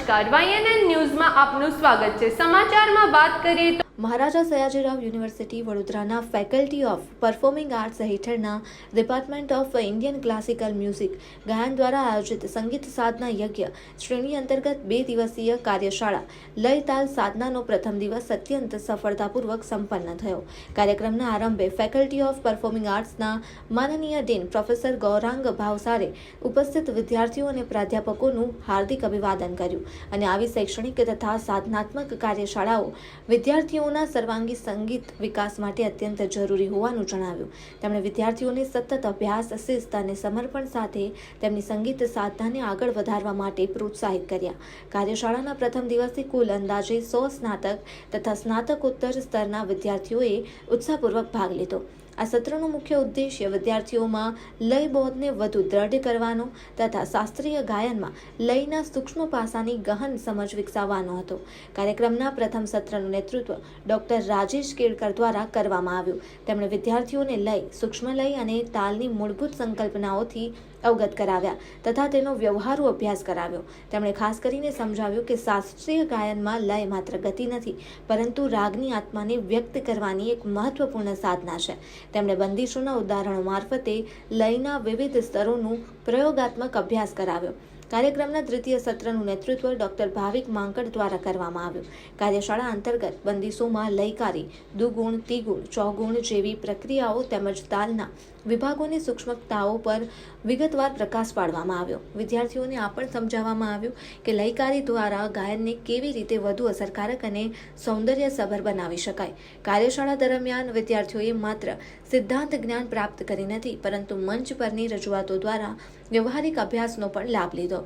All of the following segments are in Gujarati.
નમસ્કાર, YNN ન્યૂઝમાં આપનું સ્વાગત છે। સમાચારમાં વાત કરીએ તો મહારાજા સયાજીરાવ યુનિવર્સિટી વડોદરાના ફેકલ્ટી ઓફ પરફોર્મિંગ આર્ટ્સ હેઠળના department of Indian classical music ગાયન દ્વારા આયોજિત સંગીત સાધના યજ્ઞ શ્રેણી અંતર્ગત 2 દિવસીય કાર્યશાળા લય તાલ સાધનાનો પ્રથમ દિવસ અત્યંત સફળતાપૂર્વક સંપન્ન થયો। કાર્યક્રમના આરંભે ફેકલ્ટી ઓફ પરફોર્મિંગ આર્ટ્સના માનનીય ડીન પ્રોફેસર ગૌરાંગ ભાવસારે ઉપસ્થિત વિદ્યાર્થીઓ અને પ્રાધ્યાપકોનું હાર્દિક અભિવાદન કર્યું અને આવી શૈક્ષણિક તથા સાધનાત્મક કાર્યશાળાઓ વિદ્યાર્થીઓના સર્વાંગી સંગીત વિકાસ માટે અત્યંત જરૂરી હોવાનું જણાવ્યું। તેમણે વિદ્યાર્થીઓને સતત અભ્યાસ, શિસ્ત અને સમર્પણ સાથે તેમની સંગીત સાધનાને આગળ વધારવા માટે પ્રોત્સાહિત કર્યા। કાર્યશાળાના પ્રથમ દિવસે કુલ અંદાજે 100 સ્નાતક તથા સ્નાતકોત્તર સ્તરના વિદ્યાર્થીઓએ ઉત્સાહપૂર્વક ભાગ લીધો। આ સત્રનો મુખ્ય ઉદ્દેશ્ય વિદ્યાર્થીઓમાં લયબોધને વધુ દ્રઢ કરવાનો તથા શાસ્ત્રીય ગાયનમાં લયના સૂક્ષ્મ પાસાની ગહન સમજ વિકસાવવાનો હતો। કાર્યક્રમના પ્રથમ સત્રનું નેતૃત્વ ડોક્ટર રાજેશ કેળકર દ્વારા કરવામાં આવ્યું। તેમણે વિદ્યાર્થીઓને લય, સૂક્ષ્મ લય અને તાલની મૂળભૂત સંકલ્પનાઓથી અવગત કરાવ્યા તથા તેનો વ્યવહારુ અભ્યાસ કરાવ્યો। તેમણે ખાસ કરીને સમજાવ્યું કે શાસ્ત્રીય ગાયનમાં લય માત્ર ગતિ નથી, પરંતુ રાગની આત્માને વ્યક્ત કરવાની એક મહત્વપૂર્ણ સાધના છે। તેમણે બંદીશોના ઉદાહરણો મારફતે લયના વિવિધ સ્તરોનું પ્રયોગાત્મક અભ્યાસ કરાવ્યો। કાર્યક્રમના તૃતીય સત્રનું નેતૃત્વ ડોક્ટર ભાવિક માંકડ દ્વારા કરવામાં આવ્યું। કાર્યશાળા અંતર્ગત બંદીશોમાં લયકારી, દુગુણ, ત્રિગુણ, ચોગુણ જેવી પ્રક્રિયાઓ તેમજ તાલના વિભાગોની સૂક્ષ્મતાઓ પર વિગતવાર પ્રકાશ પાડવામાં આવ્યો। વિદ્યાર્થીઓને આ પણ સમજાવવામાં આવ્યું કે લયકારી દ્વારા ગાયનને કેવી રીતે વધુ અસરકારક અને સૌંદર્યસભર બનાવી શકાય। કાર્યશાળા દરમિયાન વિદ્યાર્થીઓએ માત્ર સિદ્ધાંત જ્ઞાન પ્રાપ્ત કરી નથી, પરંતુ મંચ પરની રજૂઆતો દ્વારા વ્યવહારિક અભ્યાસનો પણ લાભ લીધો।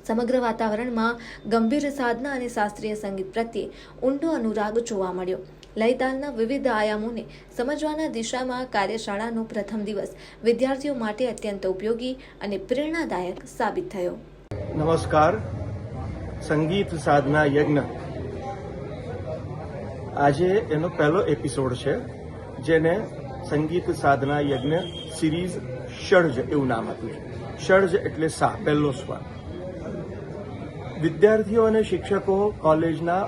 સમગ્ર વાતાવરણમાં ગંભીર સાધના અને શાસ્ત્રીય સંગીત પ્રત્યે ઊંડો અનુરાગ જોવા મળ્યો। લયતાલના વિવિધ આયામોને સમજવાના દિશામાં કાર્યશાળાનો પ્રથમ દિવસ વિદ્યાર્થીઓ માટે અત્યંત ઉપયોગી અને પ્રેરણાદાયક સાબિત થયો। નમસ્કાર, સંગીત સાધના યજ્ઞ આજે એનો પહેલો એપિસોડ છે, જેને સંગીત સાધના યજ્ઞ સિરીઝ ષડજ એવું નામ આપ્યું છે। ષડજ એટલે સા, પહેલો સ્વર। વિદ્યાર્થીઓ અને શિક્ષકો કોલેજના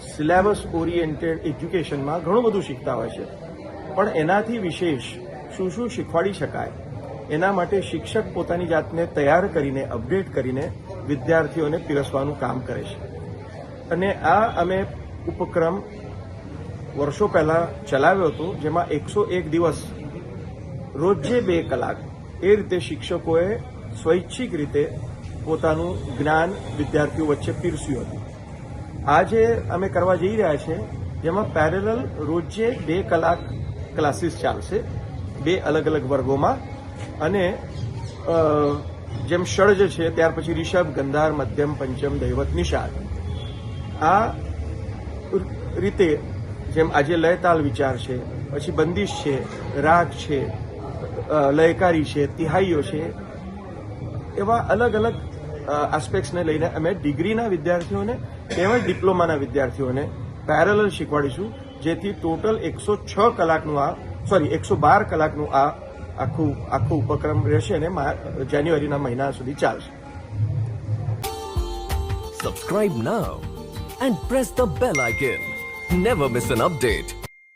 સિલેબસ ઓરિએન્ટેડ એજ્યુકેશનમાં ઘણું બધું શીખતા હોય છે, પણ એનાથી વિશેષ શું શું શીખવાડી શકાય એના માટે શિક્ષક પોતાની જાતને તૈયાર કરીને, અપડેટ કરીને વિદ્યાર્થીઓને પીરસવાનું કામ કરે છે। અને આ અમે ઉપક્રમ વર્ષો પહેલા ચલાવ્યો હતો, જેમાં 101 દિવસ રોજે 2 કલાક એ રીતે શિક્ષકોએ સ્વૈચ્છિક રીતે પોતાનું જ્ઞાન વિદ્યાર્થીઓ વચ્ચે પીરસ્યું હતું। આજે અમે કરવા જઈ રહ્યા છે, જેમાં પેરેલલ રોજે 2 કલાક ક્લાસીસ ચાલશે, 2 અલગ અલગ વર્ગોમાં। અને જેમ ષડજ છે, ત્યાર પછી રિષભ, ગંધાર, મધ્યમ, પંચમ, દૈવત, નિષાદ। આ રીતે જેમ આજે લયતાલ વિચાર છે, પછી બંદિશ છે, રાગ છે, લયકારી છે, તિહાઈઓ છે, એવા અલગ અલગ આસ્પેક્ટ્સને લઈને અમે ડિગ્રીના વિદ્યાર્થીઓને તેમજ ડિપ્લોમાના વિદ્યાર્થીઓને પેરેલલ શીખવાડીશું, જેથી ટોટલ 112 કલાકનું આ આખું ઉપક્રમ રહેશે અને જાન્યુઆરીના મહિના સુધી ચાલશે। Subscribe now and press the bell icon. Never miss an update.